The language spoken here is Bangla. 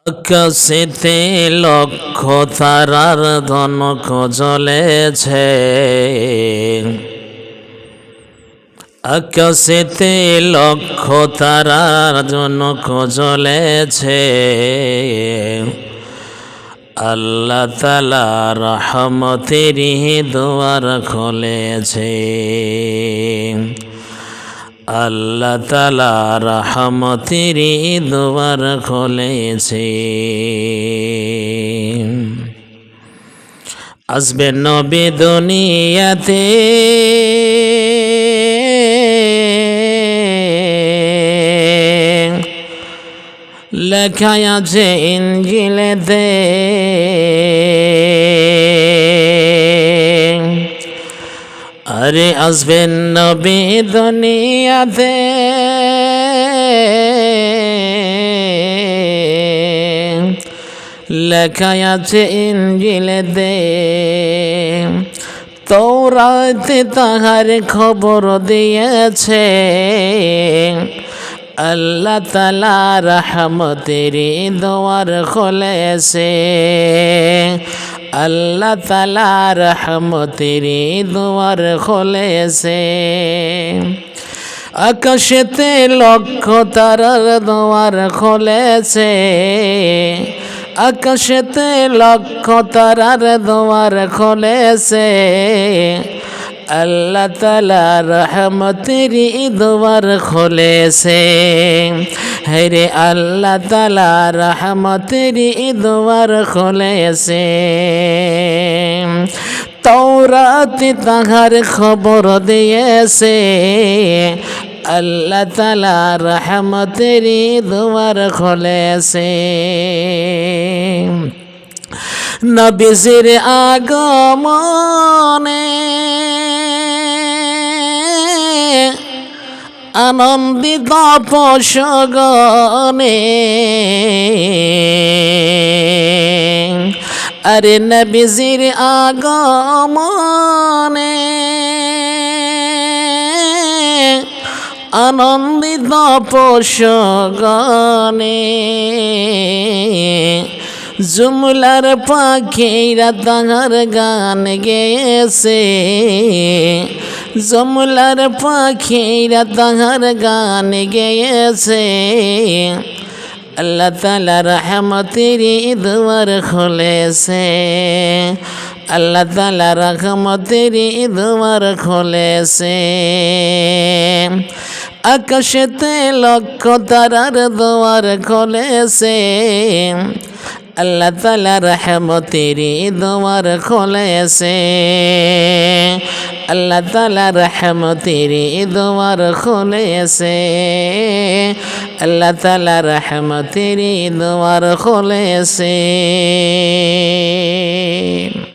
আকাশেতে লক্ষ তারার ধনক জ্বলেছে, আকাশেতে লক্ষ তারার জনক জ্বলেছে। আল্লাহ তাআলা রহমতেরই দুয়ার খুলেছে, আল্লাহ তাআলা রহমতেরই দুয়ার খুলেছে। আসবে নবী দুনিয়াতে, লেখা আছে ইনজিলেতে, আরে আসবেন নবী দুনিয়াতে, লেখা আছে ইনজিলেতে। তৌরাতে তাহার খবর দিয়েছে, আল্লাহ তাআলা রহমতেরই দুয়ার খুলেছে, আল্লাহ তাআলা রহমতেরই দুয়ার খুলেছে। আকাশেতে লক্ষ তারার দুয়ার খুলেছে, আকাশেতে লক্ষ তারার দুয়ার খুলেছে। আল্লাহ তাআলা রহমতেরই দুয়ার খুলেছে, হেরে আল্লাহ তাআলা রহমতেরই দুয়ার খুলেছে। তৌরাতে তাহার খবর দিয়েছে, আল্লাহ তাআলা রহমতেরই দুয়ার খুলেছে। নবীজির আগমনে আনন্দিত পশগণে, আরে নবীজির আগমনে আনন্দিত পশগণে। জুমলার পাখিরা তাহার গান গেয়েছে, জুমলার পাখিরা তাহার গান গেয়েছে। আল্লাহ তাআলা রহমতেরই দুয়ার খুলেছে, আল্লাহ তাআলা রহমতেরই দুয়ার খুলেছে। আকাশেতে লক্ষ তারার দুয়ার খুলেছে, আল্লাহ তাআলা রহমতেরই দুয়ার খুলেছে, আল্লাহ তাআলা রহমতেরই দুয়ার খুলেছে, আল্লাহ তাআলা রহমতেরই দুয়ার খুলেছে।